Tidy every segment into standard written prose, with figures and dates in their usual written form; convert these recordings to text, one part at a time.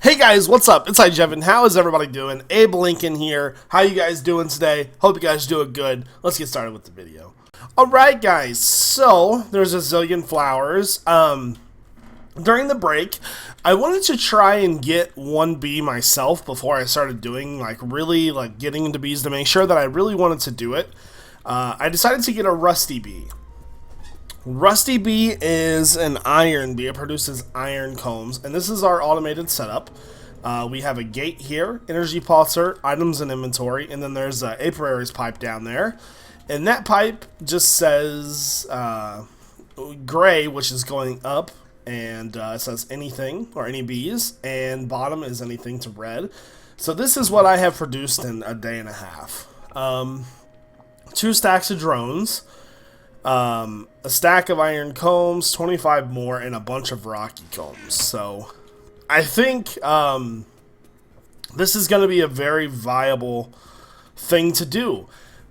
Hey guys, what's up? It's iJevin. How is everybody doing? Abe Lincoln here. How you guys doing today? Hope you guys doing good. Let's get started with the video. Alright guys, so there's a zillion flowers. During the break, I wanted to try and get one bee myself before I started doing really getting into bees to make sure that I really wanted to do it. I decided to get a rusty bee. Rusty bee is an iron bee. It produces iron combs, and this is our automated setup. We have a gate here, energy pulsar, items and inventory, and then there's a apiary's pipe down there. And that pipe just says gray, which is going up, and it says anything or any bees, and bottom is anything to red. So this is what I have produced in a day and a half. 2 stacks of drones. A stack of iron combs, 25 more, and a bunch of rocky combs. So I think this is going to be a very viable thing to do.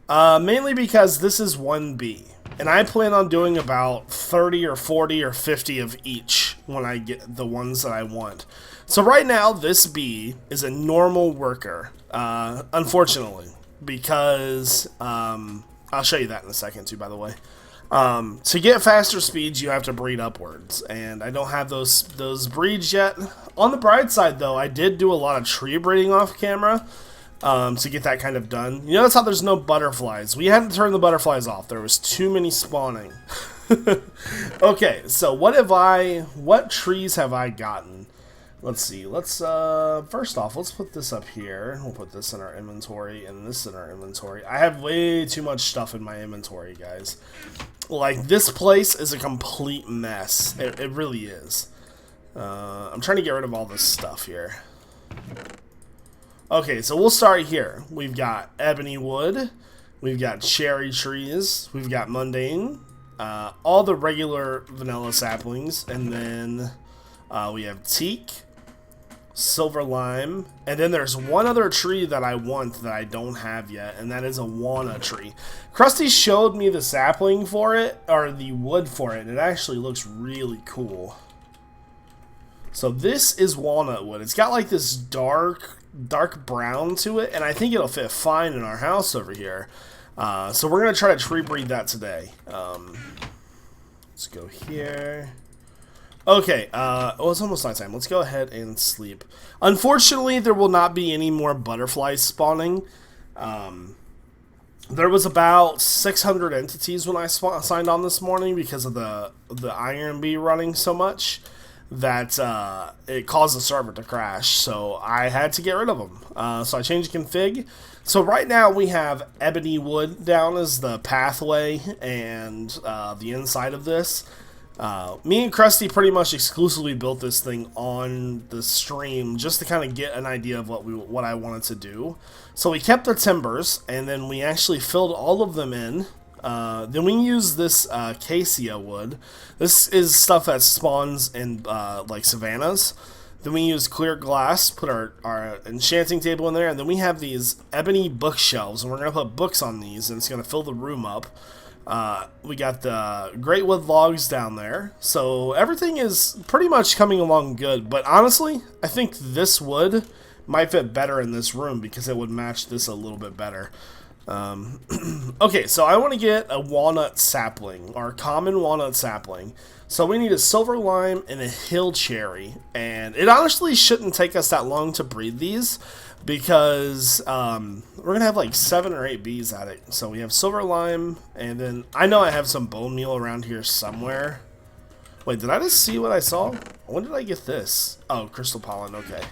Mainly because this is one bee. And I plan on doing about 30 or 40 or 50 of each when I get the ones that I want. So right now, this bee is a normal worker. Unfortunately. Because, I'll show you that in a second too, by the way. To get faster speeds, you have to breed upwards, and I don't have those breeds yet. On the bright side, though, I did do a lot of tree breeding off camera to get that kind of done. You notice how there's no butterflies. We had to turn the butterflies off. There was too many spawning. Okay, so what trees have I gotten? Let's see. First off, let's put this up here. We'll put this in our inventory and this in our inventory. I have way too much stuff in my inventory, guys. Like, this place is a complete mess. It really is. I'm trying to get rid of all this stuff here. Okay, so we'll start here. We've got ebony wood. We've got cherry trees. We've got mundane. All the regular vanilla saplings. And then we have teak, silver lime, and then there's one other tree that I want that I don't have yet, and that is a walnut tree. Krusty showed me the sapling for it, or the wood for it, and it actually looks really cool. So this is walnut wood. It's got like this dark brown to it, and I think it'll fit fine in our house over here. So we're gonna try to tree breed that today. Let's go here. Okay, well, it's almost nighttime. Let's go ahead and sleep. Unfortunately, there will not be any more butterflies spawning. There was about 600 entities when I signed on this morning because of the iron bee running so much that it caused the server to crash. So I had to get rid of them. So I changed the config. So right now we have ebony wood down as the pathway and the inside of this. Me and Krusty pretty much exclusively built this thing on the stream just to kind of get an idea of what I wanted to do. So we kept the timbers, and then we actually filled all of them in. Then we used this acacia wood. This is stuff that spawns in like savannas. Then we use clear glass, put our enchanting table in there, and then we have these ebony bookshelves, and we're going to put books on these, and it's going to fill the room up. We got the great wood logs down there, so everything is pretty much coming along good, but honestly, I think this wood might fit better in this room because it would match this a little bit better. Okay, so I want to get a walnut sapling, or common walnut sapling. So we need a silver lime and a hill cherry, and it honestly shouldn't take us that long to breed these because we're gonna have like 7 or 8 bees at it. So we have silver lime, and then I know I have some bone meal around here somewhere. Wait, did I just see what I saw? When did I get this? Oh, crystal pollen. Okay.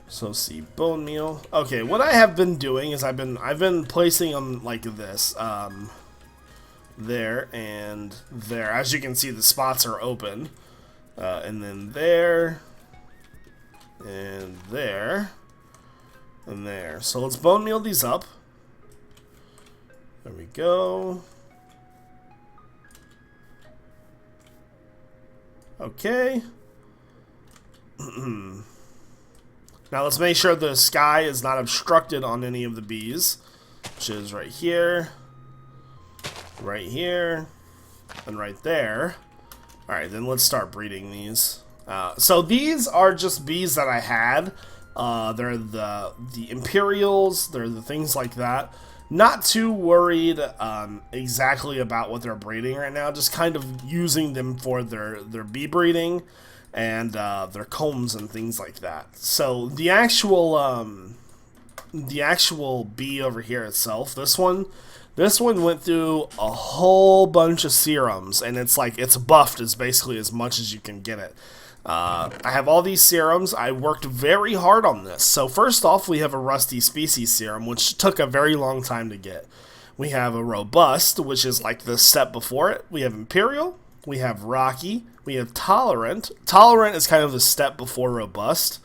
So see, bone meal. Okay, what I have been doing is I've been placing them like this. There and there. As you can see, the spots are open. And then there. And there. And there. So let's bone meal these up. There we go. Okay. Now let's make sure the sky is not obstructed on any of the bees, which is right here, and right there. Alright, then let's start breeding these. So these are just bees that I had. They're the Imperials, they're the things like that. Not too worried exactly about what they're breeding right now, just kind of using them for their bee breeding and their combs and things like that. So the actual bee over here itself, this one went through a whole bunch of serums, and it's like it's buffed as basically as much as you can get it. I have all these serums. I worked very hard on this. So first off, we have a Rusty Species serum, which took a very long time to get. We have a Robust, which is like the step before it. We have Imperial. We have Rocky. We have Tolerant. Tolerant is kind of the step before Robust.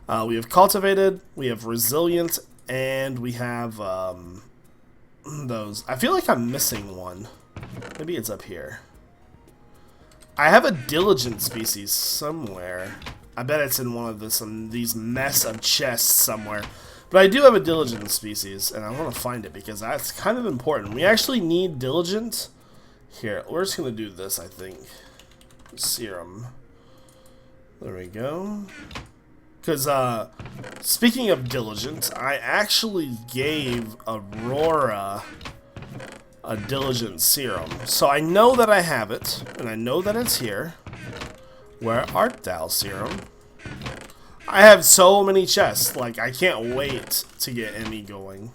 We have Cultivated. We have Resilient. And we have those. I feel like I'm missing one. Maybe it's up here. I have a Diligent species somewhere. I bet it's in one of these mess of chests somewhere. But I do have a Diligent species, and I want to find it because that's kind of important. We actually need Diligent. Here, we're just going to do this, I think. Serum. There we go. Because, speaking of Diligent, I actually gave Aurora a Diligent serum. So I know that I have it, and I know that it's here. Where art thou, serum? I have so many chests, like I can't wait to get Emmy going.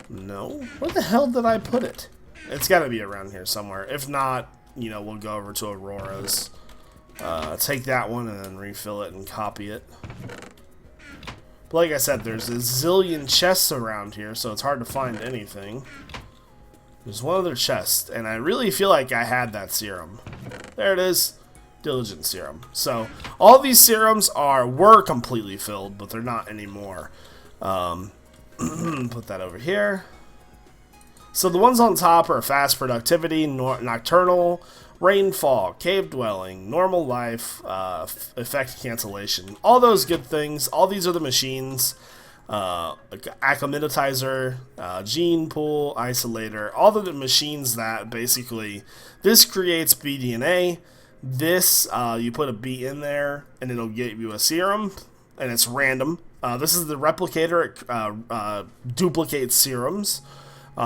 No? Where the hell did I put it? It's gotta be around here somewhere. If not, you know, we'll go over to Aurora's. Take that one and then refill it and copy it. But like I said, there's a zillion chests around here, so it's hard to find anything. There's one other chest, and I really feel like I had that serum. There it is. Diligent serum. So, all these serums were completely filled, but they're not anymore. Put that over here. So the ones on top are Fast Productivity, Nocturnal, Rainfall, Cave Dwelling, Normal Life, Effect Cancellation. All those good things. All these are the machines. Acclimatizer, Gene Pool, Isolator. All the machines that basically... This creates BDNA. This, you put a bee in there, and it'll get you a serum. And it's random. This is the Replicator. It duplicates serums.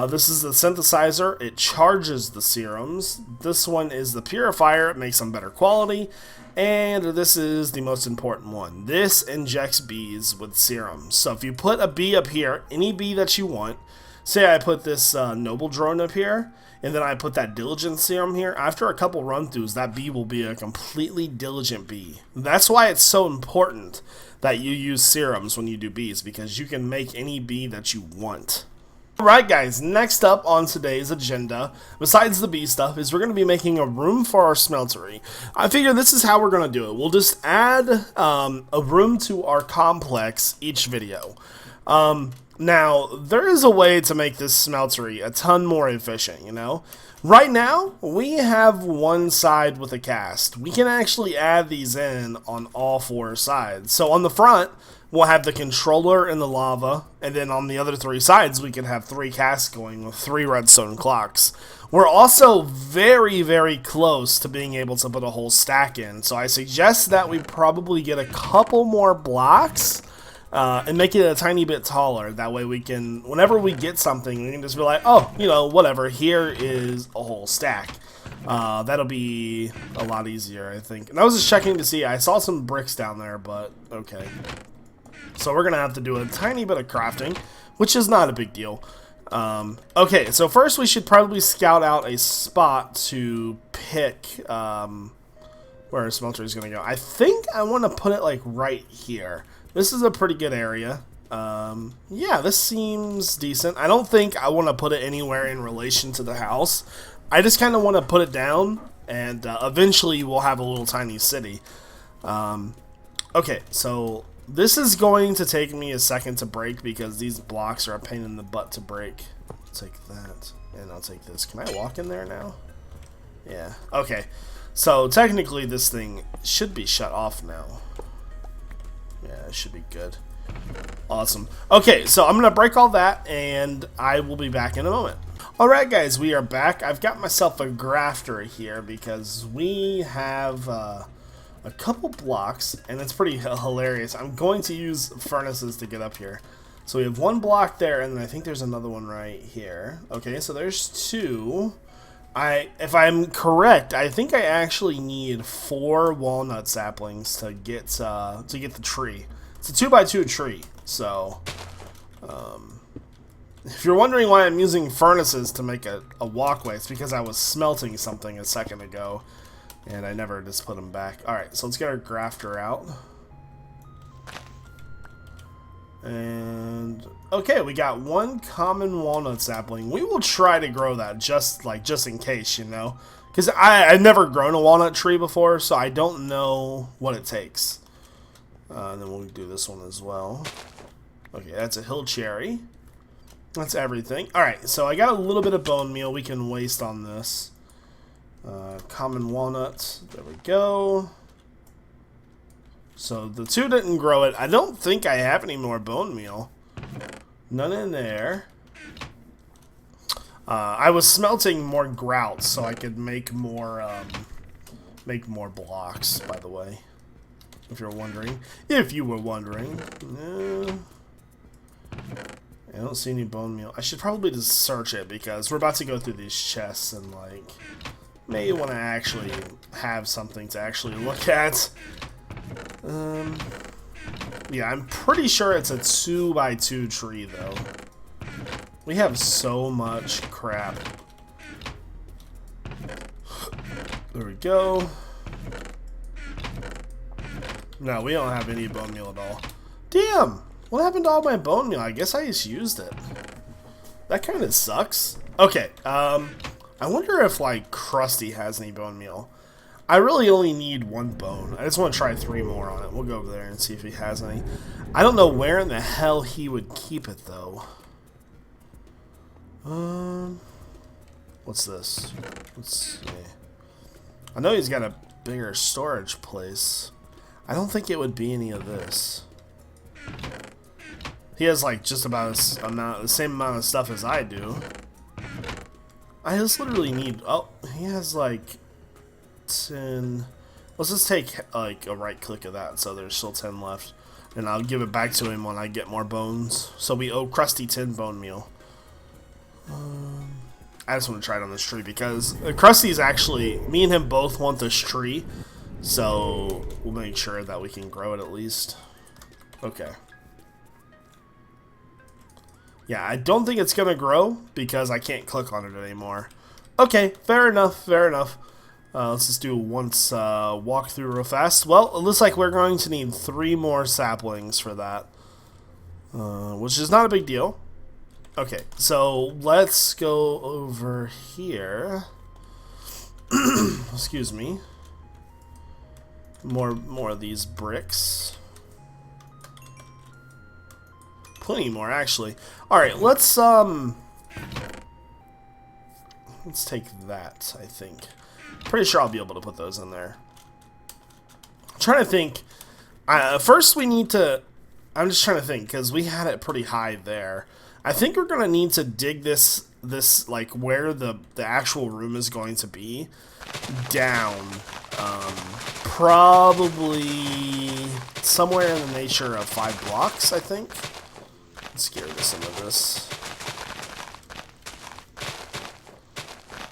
This is the Synthesizer. It charges the serums. This one is the Purifier. It makes them better quality. And this is the most important one. This injects bees with serums. So if you put a bee up here, any bee that you want, say I put this Noble Drone up here, and then I put that Diligent serum here, after a couple run-throughs, that bee will be a completely Diligent bee. That's why it's so important that you use serums when you do bees, because you can make any bee that you want. Alright guys, next up on today's agenda, besides the bee stuff, is we're going to be making a room for our smeltery. I figure this is how we're going to do it. We'll just add a room to our complex each video. Now, there is a way to make this smeltery a ton more efficient, you know? Right now, we have one side with a cast. We can actually add these in on all four sides. So on the front, we'll have the controller and the lava, and then on the other three sides, we can have 3 casts going with 3 redstone clocks. We're also very, very close to being able to put a whole stack in, so I suggest that we probably get a couple more blocks and make it a tiny bit taller. That way we can, whenever we get something, we can just be like, oh, you know, whatever, here is a whole stack. That'll be a lot easier, I think. And I was just checking to see, I saw some bricks down there, but okay. So we're going to have to do a tiny bit of crafting, which is not a big deal. Okay, so first we should probably scout out a spot to pick where our smelter is going to go. I think I want to put it like right here. This is a pretty good area. Yeah, this seems decent. I don't think I want to put it anywhere in relation to the house. I just kind of want to put it down, and eventually we'll have a little tiny city. Okay, so... This is going to take me a second to break because these blocks are a pain in the butt to break. I'll take that, and I'll take this. Can I walk in there now? Yeah, okay. So, technically, this thing should be shut off now. Yeah, it should be good. Awesome. Okay, so I'm going to break all that, and I will be back in a moment. Alright guys, we are back. I've got myself a grafter here because we have a couple blocks, and it's pretty hilarious. I'm going to use furnaces to get up here. So we have one block there, and I think there's another one right here. Okay, so there's two. If I'm correct, I think I actually need 4 walnut saplings to get the tree. It's a 2x2 tree, so if you're wondering why I'm using furnaces to make a walkway, it's because I was smelting something a second ago, and I never just put them back. Alright, so let's get our grafter out. And okay, we got 1 common walnut sapling. We will try to grow that just in case, you know, because I've never grown a walnut tree before, so I don't know what it takes. And then we'll do this one as well. Okay, that's a hill cherry. That's everything. Alright, so I got a little bit of bone meal we can waste on this. Common walnuts. There we go. So the 2 didn't grow it. I don't think I have any more bone meal. None in there. I was smelting more grout so I could make more blocks, by the way. If you're wondering. If you were wondering. I don't see any bone meal. I should probably just search it because we're about to go through these chests and like maybe want to actually have something to actually look at. Yeah, I'm pretty sure it's a 2x2 tree though. We have so much crap. There we go. No, we don't have any bone meal at all. Damn! What happened to all my bone meal? I guess I just used it. That kind of sucks. Okay, I wonder if, like, Krusty has any bone meal. I really only need 1 bone. I just want to try 3 more on it. We'll go over there and see if he has any. I don't know where in the hell he would keep it, though. What's this? Let's see. I know he's got a bigger storage place. I don't think it would be any of this. He has like just about the same amount of stuff as I do. I just literally need. Oh, he has like 10. Let's just take like a right click of that, so there's still 10 left, and I'll give it back to him when I get more bones. So we owe Krusty 10 bone meal. I just want to try it on this tree because Krusty's actually, me and him both want this tree, so we'll make sure that we can grow it at least. Okay. Yeah, I don't think it's going to grow because I can't click on it anymore. Okay, fair enough, fair enough. Let's just do once walk through real fast. Well, it looks like we're going to need 3 more saplings for that, which is not a big deal. Okay, so let's go over here. Excuse me. More of these bricks. Plenty more, actually. Alright, let's take that, I think. Pretty sure I'll be able to put those in there. I'm trying to think. First we need to... I'm just trying to think, because we had it pretty high there. I think we're going to need to dig this like, where the actual room is going to be, down. Probably somewhere in the nature of 5 blocks, I think. Let's get rid of some of this.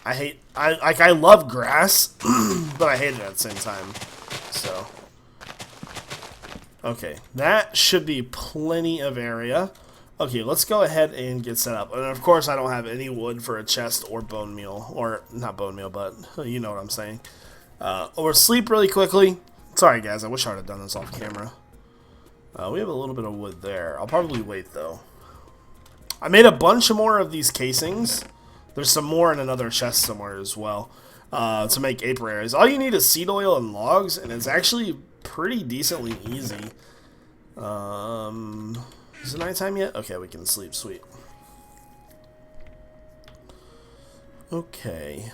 I love grass, but I hate it at the same time. So, okay, that should be plenty of area. Okay, let's go ahead and get set up. And of course, I don't have any wood for a chest or bone meal, or not bone meal, but you know what I'm saying. Or sleep really quickly. Sorry, guys, I wish I would have done this off camera. We have a little bit of wood there. I'll probably wait, though. I made a bunch more of these casings. There's some more in another chest somewhere as well, to make apiaries. All you need is seed oil and logs, and it's actually pretty decently easy. Is it nighttime yet? Okay, we can sleep. Sweet. Okay.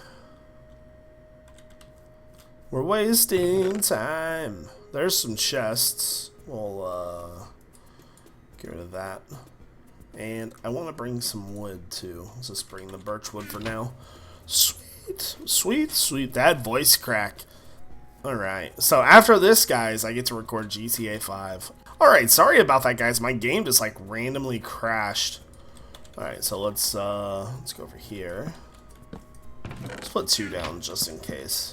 We're wasting time. There's some chests. We'll get rid of that. And I want to bring some wood too. Let's just bring the birch wood for now. Sweet, sweet, sweet. That voice crack. Alright, so after this, guys, I get to record GTA 5. Alright, sorry about that, guys. My game just, like, randomly crashed. Alright, so let's go over here. Let's put 2 down just in case.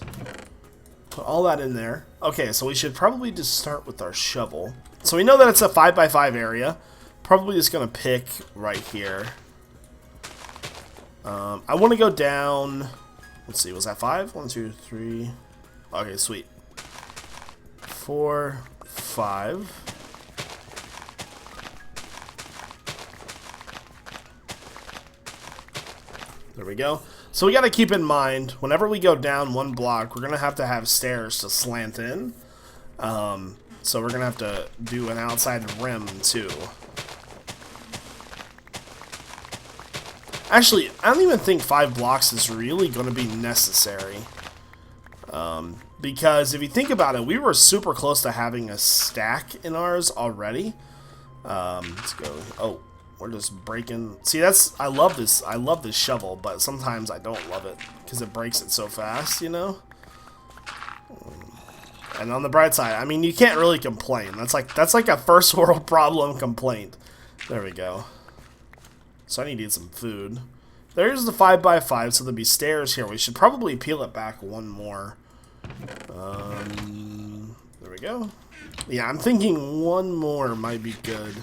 Put all that in there. Okay, so we should probably just start with our shovel. So we know that it's a 5x5 area. Probably just gonna pick right here. I want to go down. Let's see, was that 5? 1, 2, 3. Okay, sweet. 4, 5. There we go. So we got to keep in mind, whenever we go down 1 block, we're going to have stairs to slant in. So we're going to have to do an outside rim too. Actually, I don't even think 5 blocks is really going to be necessary. Because if you think about it, we were super close to having a stack in ours already. Let's go. Oh, we're just breaking. See, I love this shovel, but sometimes I don't love it because it breaks it so fast, you know. And on the bright side, I mean, you can't really complain. That's like a first world problem complaint. There we go. So I need to eat some food. There's the 5x5, so there'll be stairs here. We should probably peel it back 1 more. There we go. Yeah, I'm thinking 1 more might be good.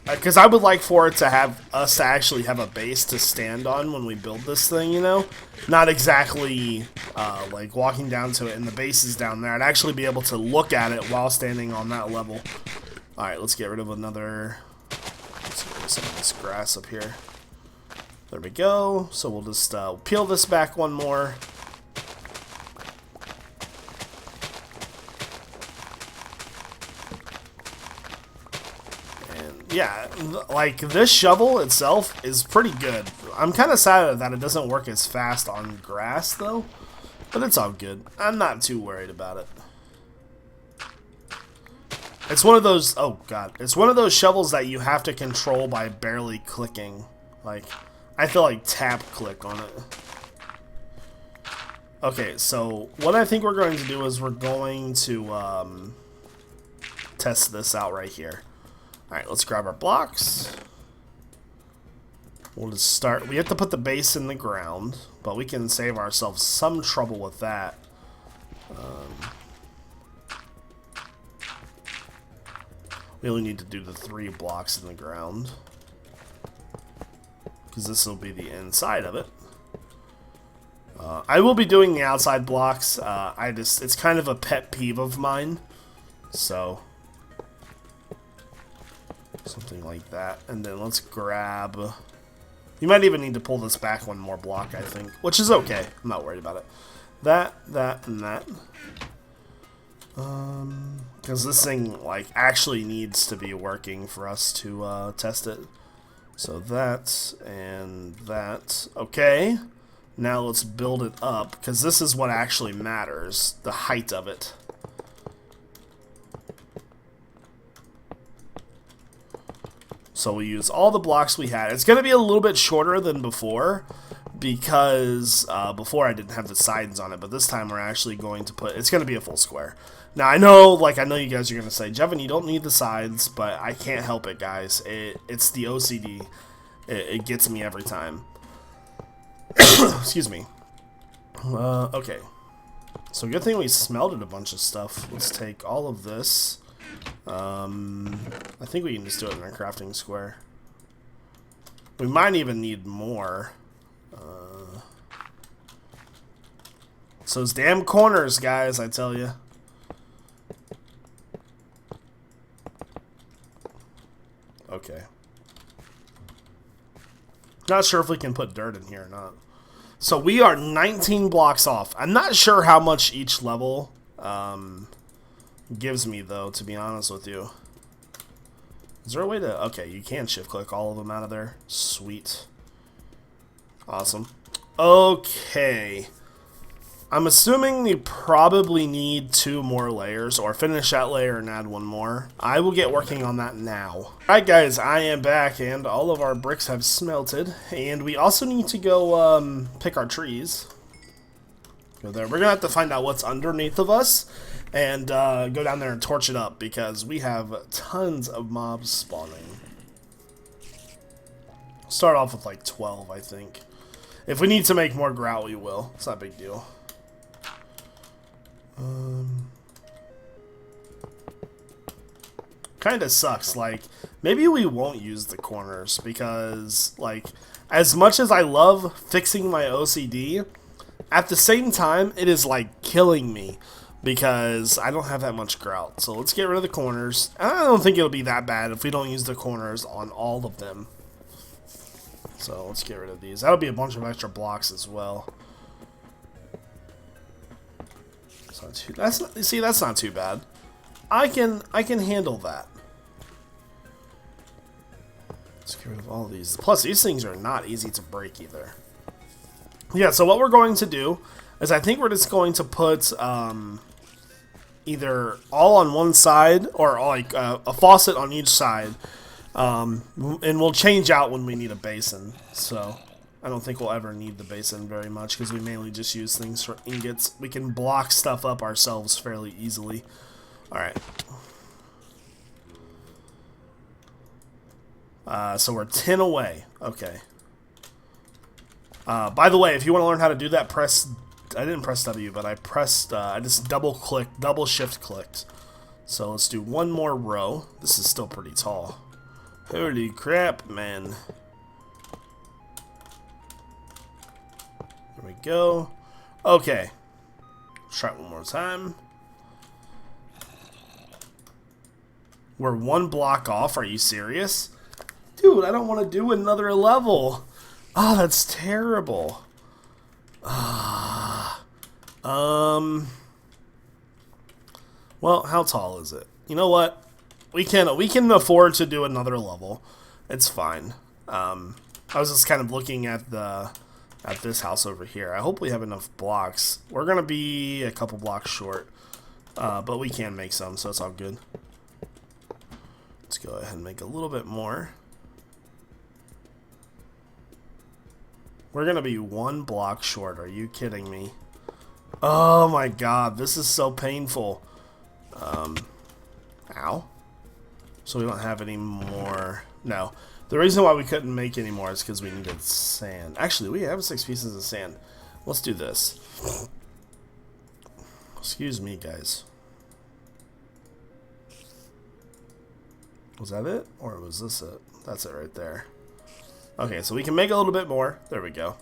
Because I would like for it to have us to actually have a base to stand on when we build this thing, you know? Not exactly like walking down to it and the base is down there. I'd actually be able to look at it while standing on that level. Alright, let's get rid of another... Let's get rid of some of this grass up here. There we go. So we'll just peel this back 1 more. Yeah, like this shovel itself is pretty good. I'm kind of sad that it doesn't work as fast on grass though, but it's all good. I'm not too worried about it. It's one of those, oh god, it's one of those shovels that you have to control by barely clicking. Like, I feel like tap click on it. Okay, so what I think we're going to do is we're going to test this out right here. Alright, let's grab our blocks. We'll just start. We have to put the base in the ground, but we can save ourselves some trouble with that. We only need to do the 3 blocks in the ground, because this will be the inside of it. I will be doing the outside blocks. It's kind of a pet peeve of mine, so... something like that. And then let's grab... You might even need to pull this back 1 more block, I think. Which is okay. I'm not worried about it. That, and that. Because this thing, like, actually needs to be working for us to test it. So that, and that. Okay. Now let's build it up, because this is what actually matters. The height of it. So we use all the blocks we had. It's going to be a little bit shorter than before because before I didn't have the sides on it, but this time we're actually going to put, it's going to be a full square. Now I know you guys are going to say, Jevin, you don't need the sides, but I can't help it, guys. It's the OCD. It gets me every time. Excuse me. Okay. So good thing we smelted a bunch of stuff. Let's take all of this. I think we can just do it in our crafting square. We might even need more. So those damn corners, guys, I tell you. Okay. Not sure if we can put dirt in here or not. So we are 19 blocks off. I'm not sure how much each level gives me, though, to be honest with you. Is there a way to... Okay, you can shift click all of them out of there. Sweet. Awesome. Okay. I'm assuming you probably need 2 more layers, or finish that layer and add 1 more. I will get working on that now. Alright guys, I am back, and all of our bricks have smelted. And we also need to go pick our trees. Go there. We're going to have to find out what's underneath of us, and go down there and torch it up, because we have tons of mobs spawning. Start off with like 12, I think. If we need to make more grout, we will. It's not a big deal. Kinda sucks. Like, maybe we won't use the corners, because, like, as much as I love fixing my OCD, at the same time, it is, like, killing me, because I don't have that much grout. So let's get rid of the corners. I don't think it'll be that bad if we don't use the corners on all of them. So let's get rid of these. That'll be a bunch of extra blocks as well. That's not too bad. I can handle that. Let's get rid of all these. Plus, these things are not easy to break either. Yeah, so what we're going to do is I think we're just going to put either all on one side or like a faucet on each side. And we'll change out when we need a basin. So I don't think we'll ever need the basin very much, because we mainly just use things for ingots. We can block stuff up ourselves fairly easily. Alright. So we're 10 away. Okay. By the way, if you want to learn how to do that, I didn't press W, but I pressed, I just double shift clicked. So let's do 1 more row. This is still pretty tall. Holy crap, man. There we go. Okay. Let's try it one more time. We're 1 block off. Are you serious? Dude, I don't want to do another level. Oh, that's terrible. Well, how tall is it? You know what? We can afford to do another level. It's fine. I was just kind of looking at this house over here. I hope we have enough blocks. We're gonna be a couple blocks short, but we can make some, so it's all good. Let's go ahead and make a little bit more. We're gonna be 1 block short. Are you kidding me? Oh my god, this is so painful. Ow. So we don't have any more. No. The reason why we couldn't make any more is because we needed sand. Actually, we have 6 pieces of sand. Let's do this. Excuse me, guys. Was that it? Or was this it? That's it right there. Okay, so we can make a little bit more. There we go.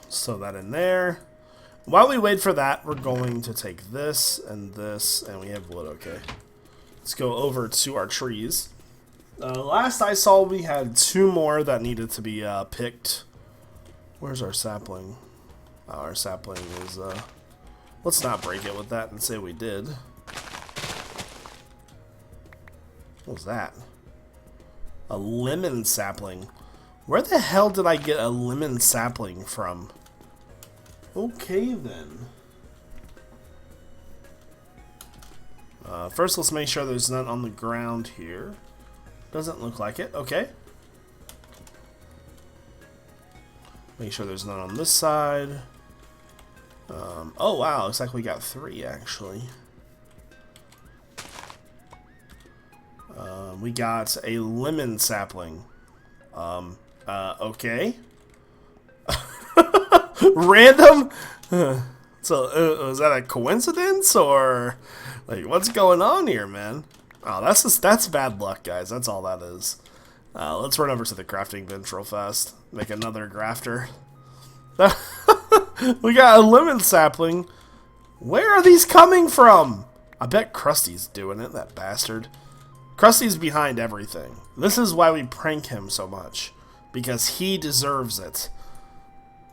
So that in there. While we wait for that, we're going to take this, and we have wood, okay. Let's go over to our trees. Last I saw, we had 2 more that needed to be picked. Where's our sapling? Oh, our sapling is, let's not break it with that and say we did. What was that? A lemon sapling. Where the hell did I get a lemon sapling from? Okay, then. First, let's make sure there's none on the ground here. Doesn't look like it. Okay. Make sure there's none on this side. Oh, wow. Looks like we got 3, actually. We got a lemon sapling. Okay. Random? So, is that a coincidence, or like what's going on here, man? Oh, that's bad luck, guys. That's all that is. Let's run over to the crafting bench real fast. Make another grafter. We got a lemon sapling. Where are these coming from? I bet Krusty's doing it, that bastard. Krusty's behind everything. This is why we prank him so much, because he deserves it.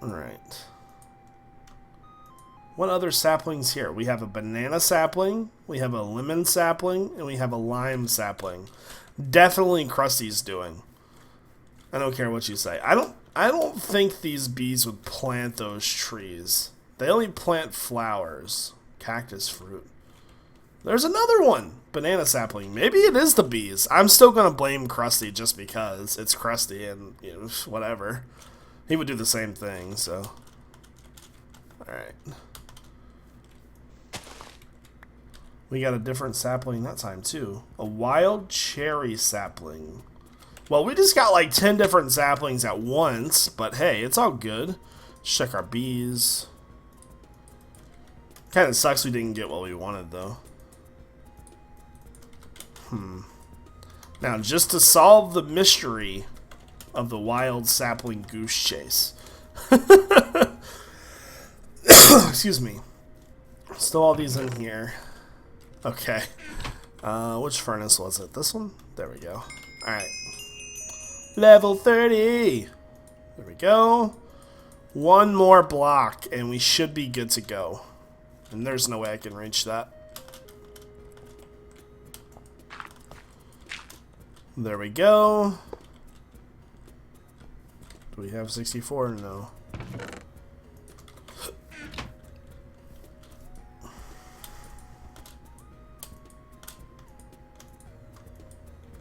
Alright. What other saplings here? We have a banana sapling, we have a lemon sapling, and we have a lime sapling. Definitely Krusty's doing. I don't care what you say. I I don't think these bees would plant those trees. They only plant flowers. Cactus fruit. There's another one. Banana sapling. Maybe it is the bees. I'm still going to blame Krusty just because it's Krusty and, you know, whatever. He would do the same thing, so. Alright. We got a different sapling that time, too. A wild cherry sapling. Well, we just got like 10 different saplings at once, but hey, it's all good. Let's check our bees. Kind of sucks we didn't get what we wanted, though. Now, just to solve the mystery of the wild sapling goose chase. Excuse me. Still all these in here. Okay. Which furnace was it? This one? There we go. Alright. Level 30! There we go. One more block, and we should be good to go. And there's no way I can reach that. There we go. Do we have 64? No.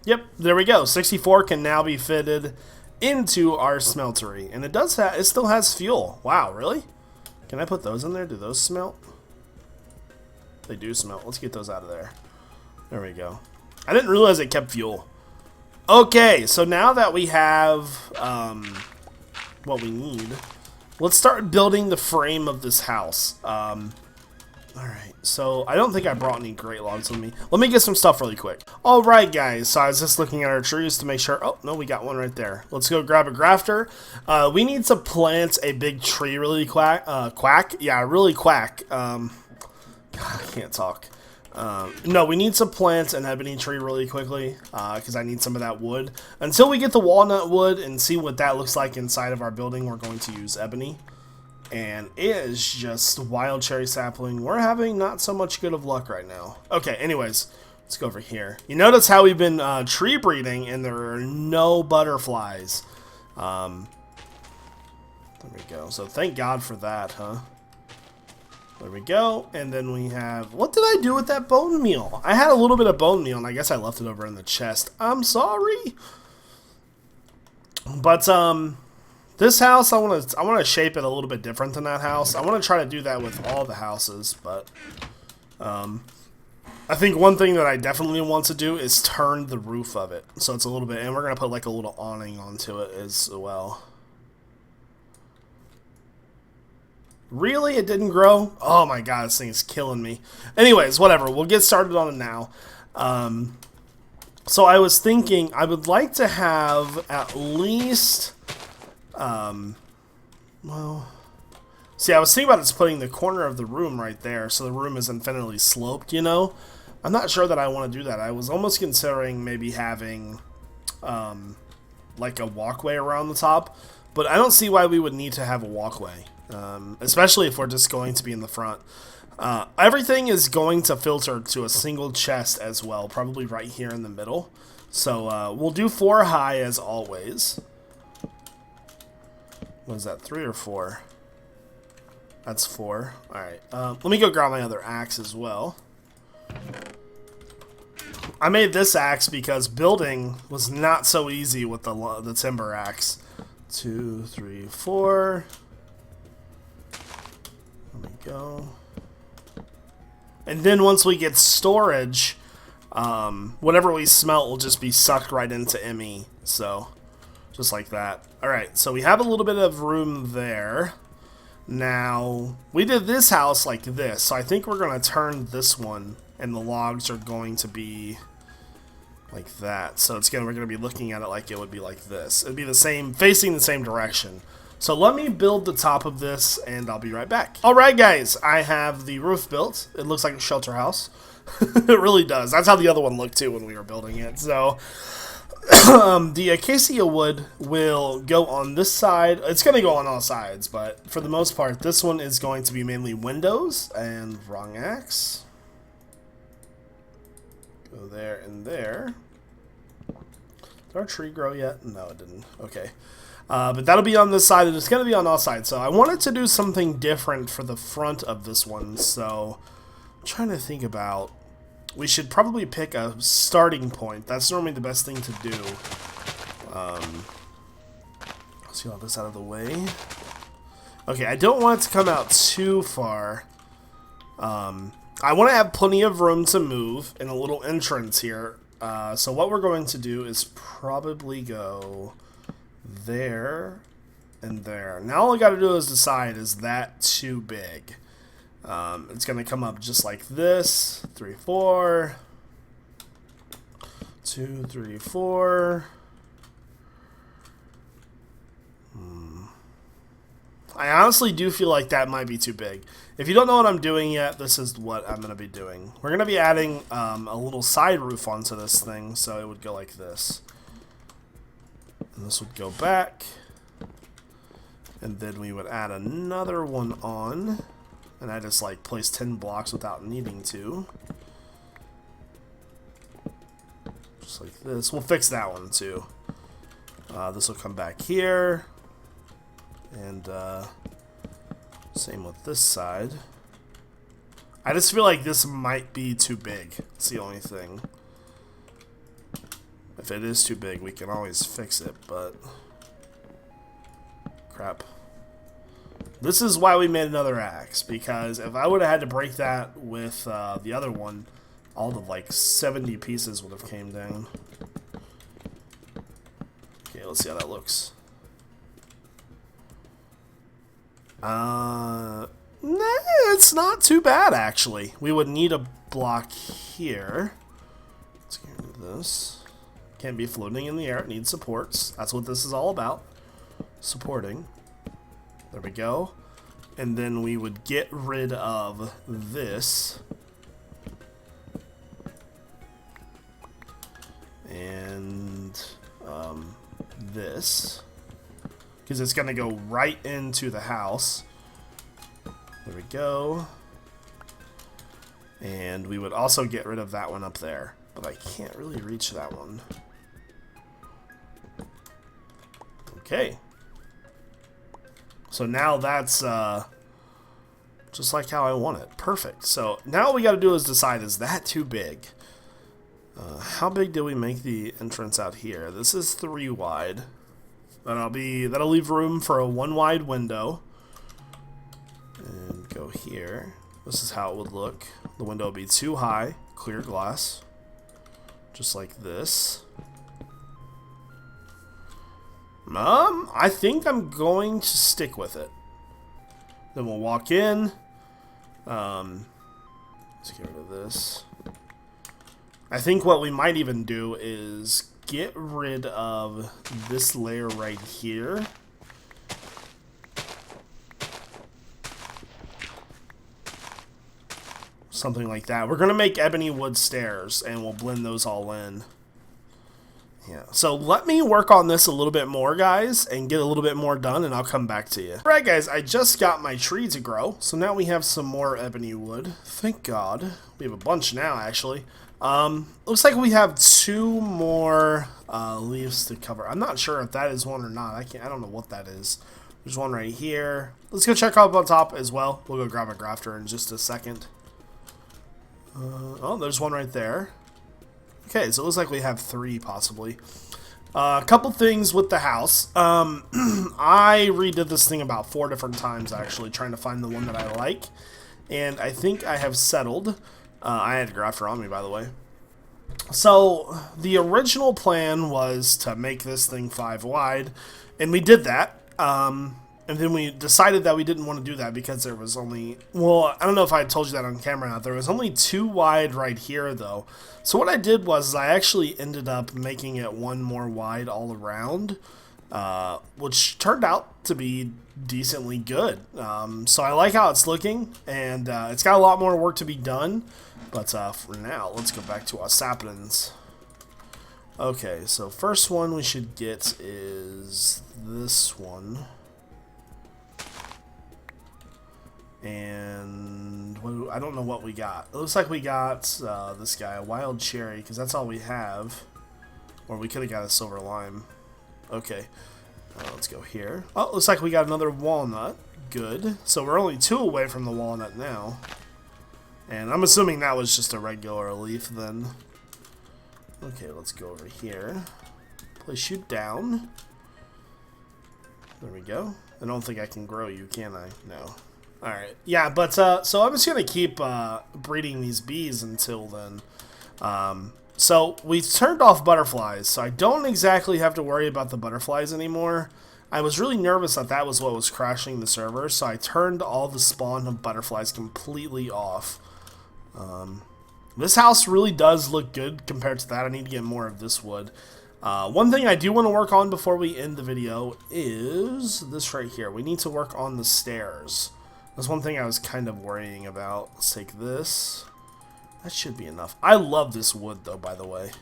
Yep, there we go. 64 can now be fitted into our smeltery. And it still has fuel. Wow, really? Can I put those in there? Do those smelt? They do smelt. Let's get those out of there. There we go. I didn't realize it kept fuel. Okay, so now that we have what we need, let's start building the frame of this house. Alright, so I don't think I brought any great logs with me. Let me get some stuff really quick. Alright guys, so I was just looking at our trees to make sure. Oh, no, we got one right there. Let's go grab a grafter. We need to plant a big tree really quack. Yeah, really quack. God, I can't talk. No, we need to plant an ebony tree really quickly, because I need some of that wood. Until we get the walnut wood and see what that looks like inside of our building, we're going to use ebony. And it is just wild cherry sapling. We're having not so much good of luck right now. Okay, anyways, let's go over here. You notice how we've been tree breeding and there are no butterflies. There we go. So thank God for that, huh? There we go. And then we have... What did I do with that bone meal? I had a little bit of bone meal and I guess I left it over in the chest. I'm sorry. But, this house, I want to shape it a little bit different than that house. I want to try to do that with all the houses, but I think one thing that I definitely want to do is turn the roof of it. So it's a little bit, and we're going to put like a little awning onto it as well. Really? It didn't grow? Oh my god, this thing is killing me. Anyways, whatever. We'll get started on it now. So I was thinking I would like to have at least... well, see, I was thinking about just putting the corner of the room right there, so the room is infinitely sloped, you know? I'm not sure that I want to do that. I was almost considering maybe having, like a walkway around the top, but I don't see why we would need to have a walkway, especially if we're just going to be in the front. Everything is going to filter to a single chest as well, probably right here in the middle. So, we'll do 4 high as always. What is that, 3 or 4? That's 4. Alright, let me go grab my other axe as well. I made this axe because building was not so easy with the timber axe. 2, 3, 4. There we go. And then once we get storage, whatever we smelt will just be sucked right into ME, so... Just like that. Alright, so we have a little bit of room there. Now, we did this house like this, so I think we're going to turn this one, and the logs are going to be like that. So we're going to be looking at it like it would be like this. It would be the same, facing the same direction. So let me build the top of this, and I'll be right back. Alright guys, I have the roof built. It looks like a shelter house. It really does. That's how the other one looked too when we were building it. So... the acacia wood will go on this side. It's going to go on all sides, but for the most part, this one is going to be mainly windows. And wrong axe. Go there and there. Did our tree grow yet? No, it didn't. Okay. But that'll be on this side, and it's going to be on all sides. So I wanted to do something different for the front of this one. So I'm trying to think about... We should probably pick a starting point. That's normally the best thing to do. Let's get all this out of the way. Okay, I don't want it to come out too far. I want to have plenty of room to move and a little entrance here. So what we're going to do is probably go there and there. Now all I got to do is decide, is that too big? It's going to come up just like this. 3, 4. 2, 3, 4. I honestly do feel like that might be too big. If you don't know what I'm doing yet, this is what I'm going to be doing. We're going to be adding a little side roof onto this thing, so it would go like this. And this would go back. And then we would add another one on. And I just like place 10 blocks without needing to. Just like this. We'll fix that one too. This will come back here. And same with this side. I just feel like this might be too big. It's the only thing. If it is too big, we can always fix it, but... Crap. This is why we made another axe, because if I would have had to break that with the other one, all the like 70 pieces would have came down. Okay, let's see how that looks. It's not too bad, actually. We would need a block here. Let's get rid of this. Can't be floating in the air. It needs supports. That's what this is all about. Supporting. There we go. And then we would get rid of this. And this. Because it's going to go right into the house. There we go. And we would also get rid of that one up there. But I can't really reach that one. Okay. So now that's just like how I want it. Perfect. So now all we got to do is decide, is that too big? How big did we make the entrance out here? This is 3 wide. That'll leave room for a 1 wide window. And go here. This is how it would look. The window would be 2 high, clear glass. Just like this. I think I'm going to stick with it. Then we'll walk in. Let's get rid of this. I think what we might even do is get rid of this layer right here. Something like that. We're going to make ebony wood stairs, and we'll blend those all in. Yeah, so let me work on this a little bit more, guys, and get a little bit more done, and I'll come back to you. Alright, guys, I just got my tree to grow, so now we have some more ebony wood. Thank God. We have a bunch now, actually. Looks like we have 2 more leaves to cover. I'm not sure if that is one or not. I don't know what that is. There's one right here. Let's go check up on top as well. We'll go grab a grafter in just a second. Oh, there's one right there. Okay, so it looks like we have 3 possibly. A couple things with the house. I redid this thing about 4 different times, actually, trying to find the one that I like. And I think I have settled. I had a grafter on me, by the way. So, the original plan was to make this thing 5 wide. And we did that. And then we decided that we didn't want to do that because there was only... Well, I don't know if I told you that on camera or not. There was only 2 wide right here, though. So what I did was I actually ended up making it 1 more wide all around, which turned out to be decently good. So I like how it's looking, and it's got a lot more work to be done. But for now, let's go back to our saplings. Okay, so first one we should get is this one. And I don't know what we got. It looks like we got this guy, a wild cherry, because that's all we have. Or we could have got a silver lime. Okay. Let's go here. Oh, looks like we got another walnut. Good. So we're only 2 away from the walnut now. And I'm assuming that was just a regular leaf then. Okay, let's go over here. Place you down. There we go. I don't think I can grow you, can I? No. Alright. Yeah, but, so I'm just going to keep breeding these bees until then. So we turned off butterflies, so I don't exactly have to worry about the butterflies anymore. I was really nervous that that was what was crashing the server, so I turned all the spawn of butterflies completely off. This house really does look good compared to that. I need to get more of this wood. One thing I do want to work on before we end the video is this right here. We need to work on the stairs. That's one thing I was kind of worrying about. Let's take this. That should be enough. I love this wood, though, by the way.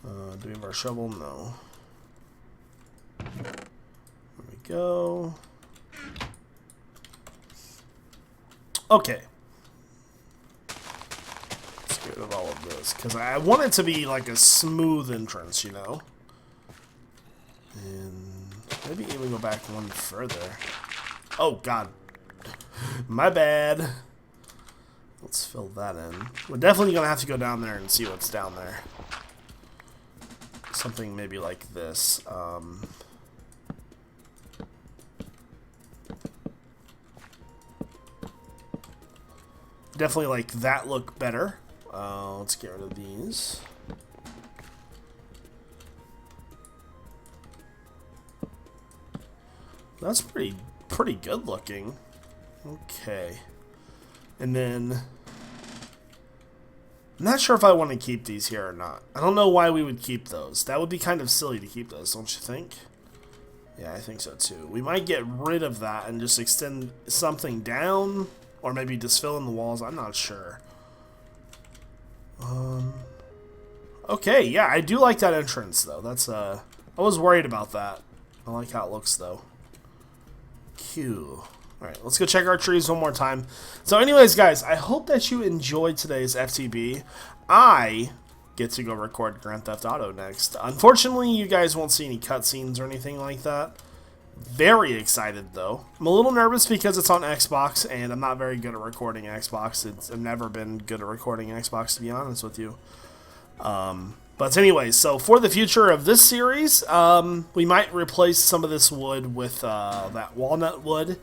Do we have our shovel? No. There we go. Okay. Let's get rid of all of this, because I want it to be like a smooth entrance, you know? And maybe even go back one further. Oh, God. My bad. Let's fill that in. We're definitely going to have to go down there and see what's down there. Something maybe like this. Definitely like that look better. Let's get rid of these. That's pretty good looking. Okay. And then I'm not sure if I want to keep these here or not. I don't know why we would keep those. That would be kind of silly to keep those, don't you think? Yeah, I think so too. We might get rid of that and just extend something down, or maybe just fill in the walls. I'm not sure. Okay, yeah, I do like that entrance though. That's I was worried about that. I like how it looks though. Q. Alright, let's go check our trees one more time. So anyways, guys, I hope that you enjoyed today's FTB. I get to go record Grand Theft Auto next. Unfortunately, you guys won't see any cutscenes or anything like that. Very excited, though. I'm a little nervous because it's on Xbox, and I'm not very good at recording Xbox. I've never been good at recording Xbox, to be honest with you. But anyways, so for the future of this series, we might replace some of this wood with that walnut wood.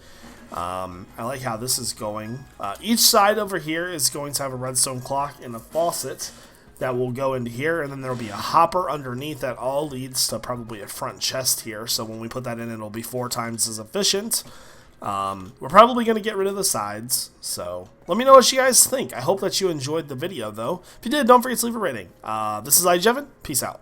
I like how this is going. Each side over here is going to have a redstone clock and a faucet that will go into here, and then there will be a hopper underneath that all leads to probably a front chest here. So when we put that in, it'll be 4 times as efficient. We're probably going to get rid of the sides, so let me know what you guys think. I hope that you enjoyed the video, though. If you did, don't forget to leave a rating. This is iJevin. Peace out.